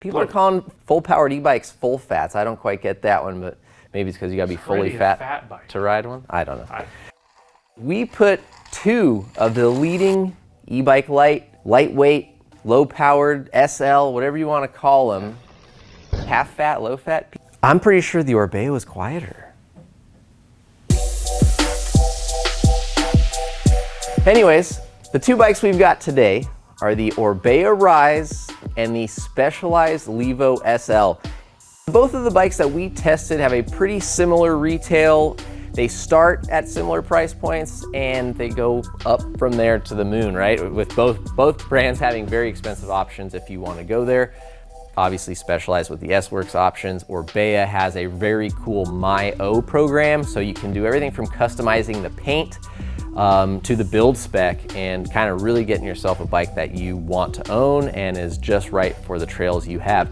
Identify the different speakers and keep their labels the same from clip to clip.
Speaker 1: People are calling full-powered e-bikes full fats. I don't quite get that one, but maybe it's because you got to be fully fat to ride one. I don't know. We put 2 of the leading e-bike lightweight, low-powered, SL, whatever you want to call them, half-fat, low-fat. I'm pretty sure the Orbea was quieter. Anyways, the 2 bikes we've got today are the Orbea Rise and the Specialized Levo SL. Both of the bikes that we tested have a pretty similar retail. They start at similar price points and they go up from there to the moon, right? With both brands having very expensive options if you want to go there. Obviously Specialized with the S-Works options. Orbea has a very cool My-O program, so you can do everything from customizing the paint to the build spec and kind of really getting yourself a bike that you want to own and is just right for the trails you have.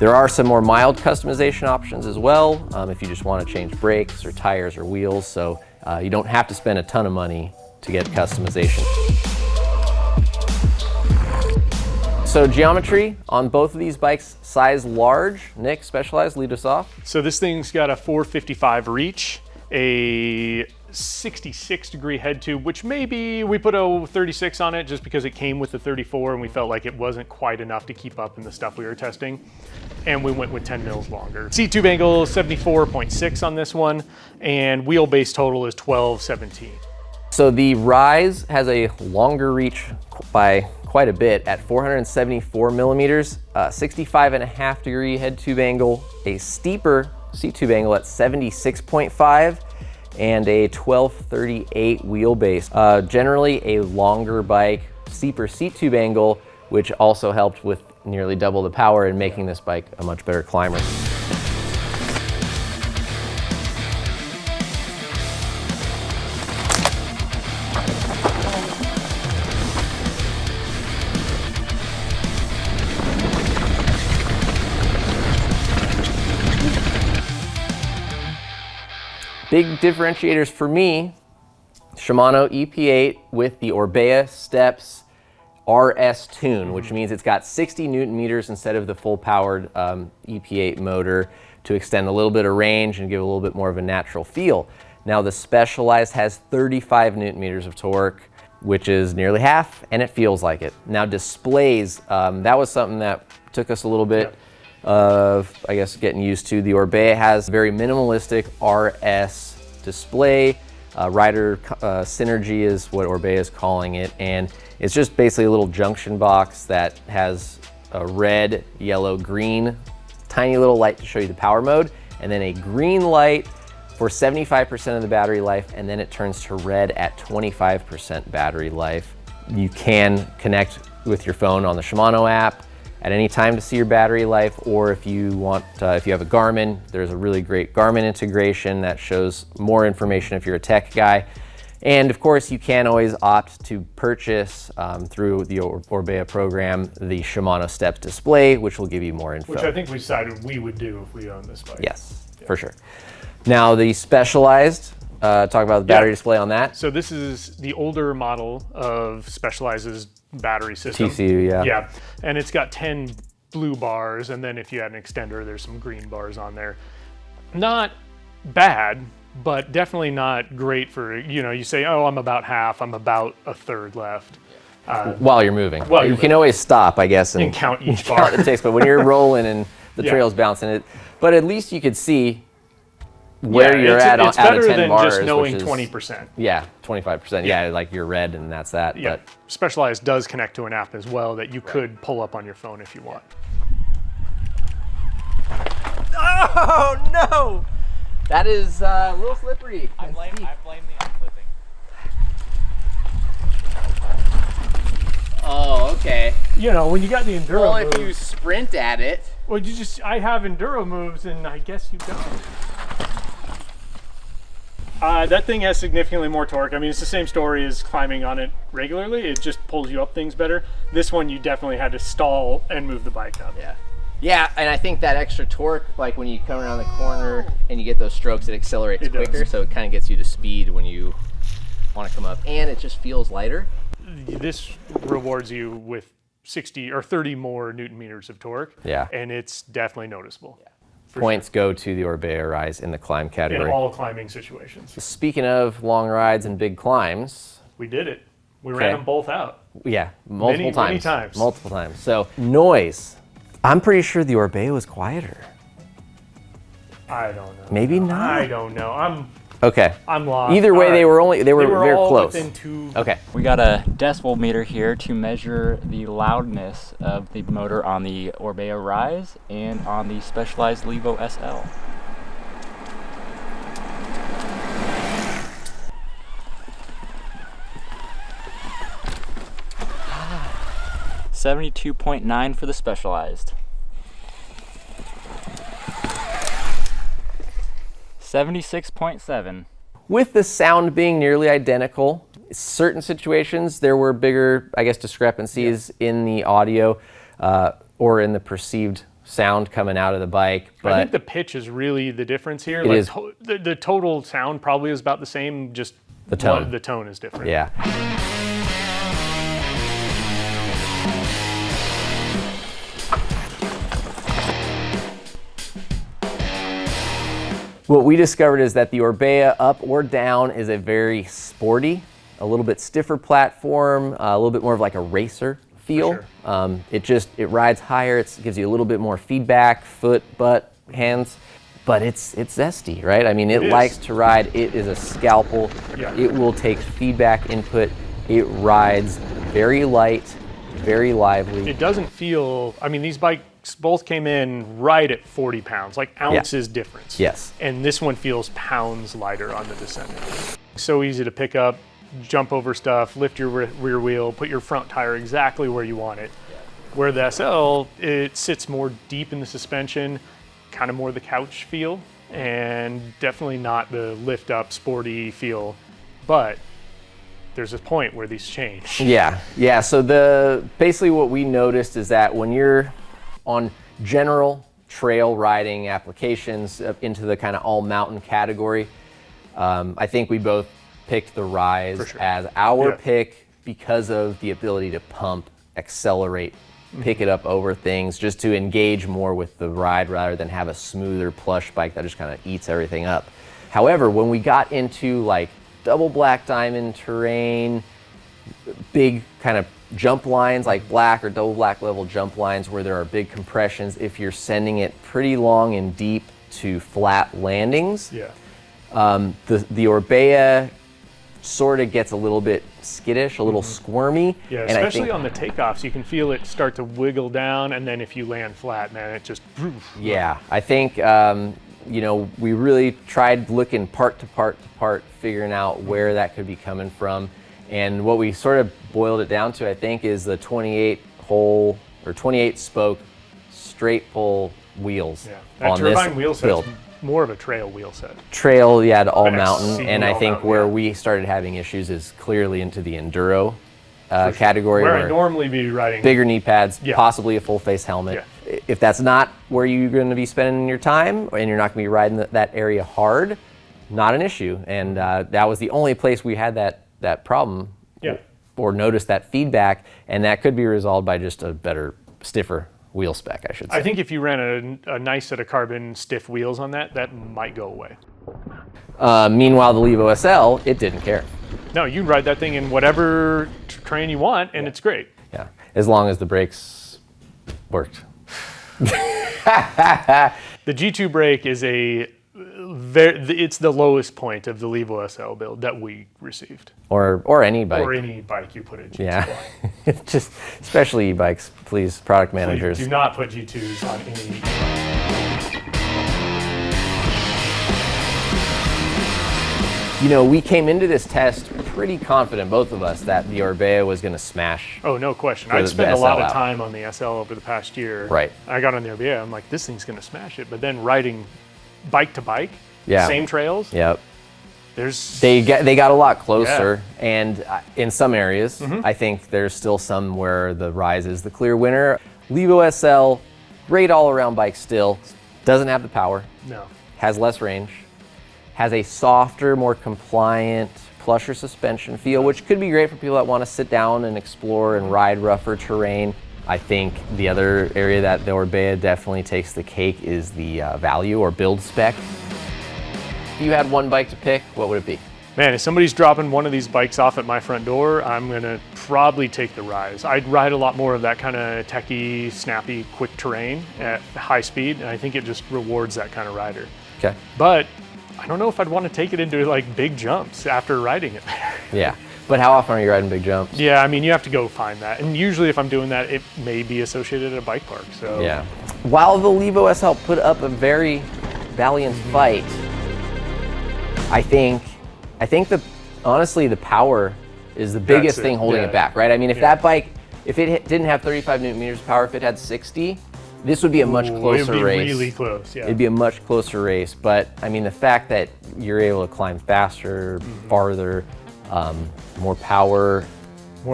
Speaker 1: There are some more mild customization options as well if you just want to change brakes or tires or wheels, so you don't have to spend a ton of money to get customization. So geometry on both of these bikes, size large. Nick, Specialized, lead us off.
Speaker 2: So this thing's got a 455 reach, a 66-degree head tube, which maybe we put a 36 on it just because it came with the 34 and we felt like it wasn't quite enough to keep up in the stuff we were testing. And we went with 10 mils longer. Seat tube angle is 74.6 on this one, and wheelbase total is 1217.
Speaker 1: So the Rise has a longer reach by quite a bit at 474 millimeters, 65.5-degree head tube angle, a steeper seat tube angle at 76.5, and a 1238 wheelbase. Generally a longer bike, steeper seat tube angle, which also helped with nearly double the power and making this bike a much better climber. Big differentiators for me, Shimano EP8 with the Orbea STEPS RS tune, which means it's got 60 Newton meters instead of the full-powered EP8 motor to extend a little bit of range and give a little bit more of a natural feel. Now the Specialized has 35 Newton meters of torque, which is nearly half, and it feels like it. Now displays, that was something that took us a little bit of, I guess, getting used to. The Orbea has very minimalistic RS display. Rider Synergy is what Orbea is calling it, and it's just basically a little junction box that has a red, yellow, green, tiny little light to show you the power mode, and then a green light for 75% of the battery life, and then it turns to red at 25% battery life. You can connect with your phone on the Shimano app at any time to see your battery life, or if you want, if you have a Garmin, there's a really great Garmin integration that shows more information if you're a tech guy. And of course, you can always opt to purchase through the Orbea program the Shimano STEPS display, which will give you more info.
Speaker 2: Which I think we decided we would do if we owned this bike.
Speaker 1: Yes, for sure. Now the Specialized, talk about the battery display on that.
Speaker 2: So this is the older model of Specialized's battery system.
Speaker 1: TCU, yeah.
Speaker 2: Yeah, and it's got 10 blue bars, and then if you add an extender, there's some green bars on there. Not bad, but definitely not great for, you know, you say, oh, I'm about half, I'm about a third left.
Speaker 1: While you're moving. You can always stop, I guess, and
Speaker 2: count each bar.
Speaker 1: Count the ticks, but when you're rolling and the trail's bouncing it, but at least you could see where you're at out of 10 bars. It's better than
Speaker 2: just knowing 20%.
Speaker 1: Yeah, 25%. Yeah, like you're red and that's that.
Speaker 2: Yeah,
Speaker 1: but
Speaker 2: Specialized does connect to an app as well that you could pull up on your phone if you want.
Speaker 1: Oh no! That is a little slippery.
Speaker 3: I blame the unclipping.
Speaker 1: Oh, okay.
Speaker 2: You know, when you got the enduro
Speaker 1: well,
Speaker 2: moves,
Speaker 1: if you sprint at it.
Speaker 2: Well, I have enduro moves and I guess you don't. That thing has significantly more torque. I mean, it's the same story as climbing on it regularly. It just pulls you up things better. This one, you definitely had to stall and move the bike up.
Speaker 1: Yeah. Yeah, and I think that extra torque, like when you come around the corner and you get those strokes, it accelerates quicker, so it kind of gets you to speed when you want to come up. And it just feels lighter.
Speaker 2: This rewards you with 60 or 30 more Newton meters of torque.
Speaker 1: Yeah.
Speaker 2: And it's definitely noticeable. Yeah.
Speaker 1: Points go to the Orbea Rise in the climb
Speaker 2: In
Speaker 1: category.
Speaker 2: all climbing situations.
Speaker 1: Speaking of long rides and big climbs,
Speaker 2: We did it. We ran them both out.
Speaker 1: yeah, multiple times.
Speaker 2: Many times.
Speaker 1: Multiple times. So noise. I'm pretty sure the Orbea was quieter.
Speaker 2: I don't know.
Speaker 1: Maybe not.
Speaker 2: I don't know.
Speaker 1: Okay.
Speaker 2: I'm lost.
Speaker 1: Either way,
Speaker 2: All
Speaker 1: they
Speaker 2: right.
Speaker 1: were very
Speaker 2: all
Speaker 1: close.
Speaker 2: within 2.
Speaker 1: Okay.
Speaker 3: We got a decibel meter here to measure the loudness of the motor on the Orbea Rise and on the Specialized Levo SL. $72.9 for the Specialized. 76.7.
Speaker 1: With the sound being nearly identical, certain situations there were bigger, I guess, discrepancies in the audio or in the perceived sound coming out of the bike. But
Speaker 2: I think the pitch is really the difference here.
Speaker 1: It is.
Speaker 2: The total sound probably is about the same, just
Speaker 1: The tone.
Speaker 2: The tone is different.
Speaker 1: yeah. What we discovered is that the Orbea up or down is a very sporty, a little bit stiffer platform, a little bit more of like a racer feel.
Speaker 2: For
Speaker 1: It rides higher, it gives you a little bit more feedback, foot, butt, hands, but it's zesty, right? I mean, it
Speaker 2: is.
Speaker 1: likes to ride. It is a scalpel.
Speaker 2: Yeah.
Speaker 1: It will take feedback input. It rides very light, very lively.
Speaker 2: It doesn't feel, I mean, these bikes both came in right at 40 pounds, like ounces difference.
Speaker 1: Yes.
Speaker 2: And this one feels pounds lighter on the descending. So easy to pick up, jump over stuff, lift your rear wheel, put your front tire exactly where you want it. Where the SL, it sits more deep in the suspension, kind of more the couch feel, and definitely not the lift up sporty feel, but there's a point where these change.
Speaker 1: Yeah. So basically what we noticed is that when you're on general trail riding applications into the kind of all mountain category, I think we both picked the Rise
Speaker 2: sure.
Speaker 1: as our
Speaker 2: Yeah.
Speaker 1: pick because of the ability to pump, accelerate, pick it up over things, just to engage more with the ride rather than have a smoother plush bike that just kind of eats everything up. However, when we got into like double black diamond terrain, big kind of jump lines like black or double black level jump lines where there are big compressions, if you're sending it pretty long and deep to flat landings,
Speaker 2: Yeah.
Speaker 1: the Orbea sort of gets a little bit skittish, a little squirmy.
Speaker 2: Yeah,
Speaker 1: and I
Speaker 2: especially
Speaker 1: think,
Speaker 2: on the takeoffs, you can feel it start to wiggle down, and then if you land flat, man, it just.
Speaker 1: yeah, I think we really tried looking part to part, figuring out where that could be coming from. And what we sort of boiled it down to, I think, is the 28 hole or 28 spoke straight pull wheels
Speaker 2: Yeah, that
Speaker 1: on
Speaker 2: turbine
Speaker 1: this
Speaker 2: wheel
Speaker 1: build.
Speaker 2: set's more of a trail wheel set.
Speaker 1: Trail, yeah, to all
Speaker 2: I've
Speaker 1: mountain.
Speaker 2: seen
Speaker 1: And I
Speaker 2: all
Speaker 1: think
Speaker 2: mountain,
Speaker 1: where
Speaker 2: yeah.
Speaker 1: we started having issues is clearly into the enduro category,
Speaker 2: Where
Speaker 1: where
Speaker 2: I normally be riding.
Speaker 1: bigger knee pads,
Speaker 2: Yeah.
Speaker 1: possibly a full face helmet. If that's not where you're going to be spending your time and you're not going to be riding that area hard, not an issue. And that was the only place we had that problem.
Speaker 2: Yeah.
Speaker 1: Or noticed that feedback, and that could be resolved by just a better, stiffer wheel spec, I should say.
Speaker 2: I think if you ran a nice set of carbon stiff wheels on that might go away.
Speaker 1: Meanwhile, the Levo SL, it didn't care.
Speaker 2: No, you ride that thing in whatever terrain you want, and it's great.
Speaker 1: Yeah, as long as the brakes worked.
Speaker 2: The G2 brake is it's the lowest point of the Levo SL build that we received.
Speaker 1: Or any bike.
Speaker 2: Or any bike you put a G2
Speaker 1: Yeah,
Speaker 2: on.
Speaker 1: just especially e-bikes, please, product managers.
Speaker 2: Do not put G2s on any.
Speaker 1: We came into this test pretty confident, both of us, that the Orbea was going to smash.
Speaker 2: Oh, no question.
Speaker 1: For
Speaker 2: I'd
Speaker 1: the
Speaker 2: spent a lot
Speaker 1: SL
Speaker 2: of
Speaker 1: out.
Speaker 2: time on the SL over the past year.
Speaker 1: Right.
Speaker 2: I got on the Orbea, I'm like, this thing's going to smash it. But then riding bike to bike,
Speaker 1: Yeah.
Speaker 2: same trails,
Speaker 1: Yep.
Speaker 2: there's.
Speaker 1: They got a lot closer, and in some areas, I think there's still some where the Rise is the clear winner. Levo SL, great all-around bike still, doesn't have the power,
Speaker 2: No.
Speaker 1: has less range, has a softer, more compliant, plusher suspension feel, which could be great for people that want to sit down and explore and ride rougher terrain. I think the other area that the Orbea definitely takes the cake is the value or build spec. If you had one bike to pick, what would it be?
Speaker 2: Man, if somebody's dropping one of these bikes off at my front door, I'm gonna probably take the Rise. I'd ride a lot more of that kind of techie, snappy, quick terrain at high speed, and I think it just rewards that kind of rider.
Speaker 1: Okay.
Speaker 2: But I don't know if I'd want to take it into like big jumps after riding it there.
Speaker 1: Yeah, but how often are you riding big jumps?
Speaker 2: Yeah, I mean, you have to go find that. And usually if I'm doing that, it may be associated at a bike park, so.
Speaker 1: Yeah. While the Levo SL put up a very valiant fight, I think honestly, the power is the biggest thing holding it back, right? I mean, if that bike, if it didn't have 35 Newton meters of power, if it had 60, this would be a much closer
Speaker 2: it'd be
Speaker 1: race.
Speaker 2: Really close, yeah.
Speaker 1: It'd be a much closer race, but I mean, the fact that you're able to climb faster, farther, more power,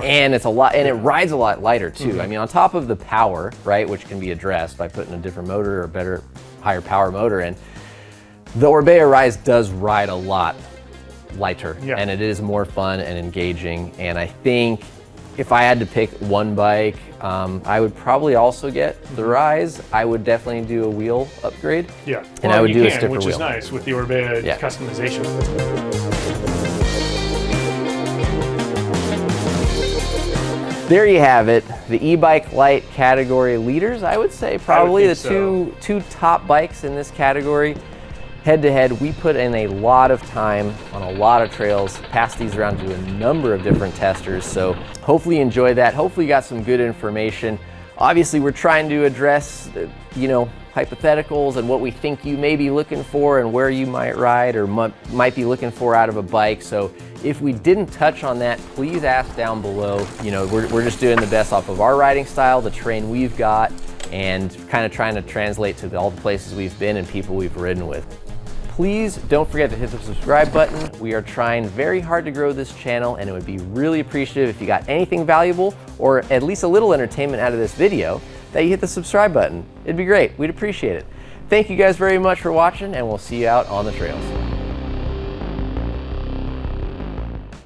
Speaker 1: and it's a lot, and it rides a lot lighter too. I mean, on top of the power, right, which can be addressed by putting a different motor or better, higher power motor in, the Orbea Rise does ride a lot lighter, and it is more fun and engaging. And I think if I had to pick one bike, I would probably also get the Rise. I would definitely do a wheel upgrade.
Speaker 2: Yeah,
Speaker 1: and I would do a stiffer
Speaker 2: which
Speaker 1: wheel.
Speaker 2: is nice with the Orbea customization.
Speaker 1: There you have it, the e-bike light category leaders. I would say probably the two top bikes in this category. Head to head, we put in a lot of time on a lot of trails, passed these around to a number of different testers, so hopefully you enjoyed that. Hopefully you got some good information. Obviously we're trying to address, hypotheticals and what we think you may be looking for and where you might ride or might be looking for out of a bike. So if we didn't touch on that, please ask down below. We're just doing the best off of our riding style, the terrain we've got, and kind of trying to translate to all the places we've been and people we've ridden with. Please don't forget to hit the subscribe button. We are trying very hard to grow this channel, and it would be really appreciative if you got anything valuable or at least a little entertainment out of this video that you hit the subscribe button. It'd be great. We'd appreciate it. Thank you guys very much for watching, and we'll see you out on the trails.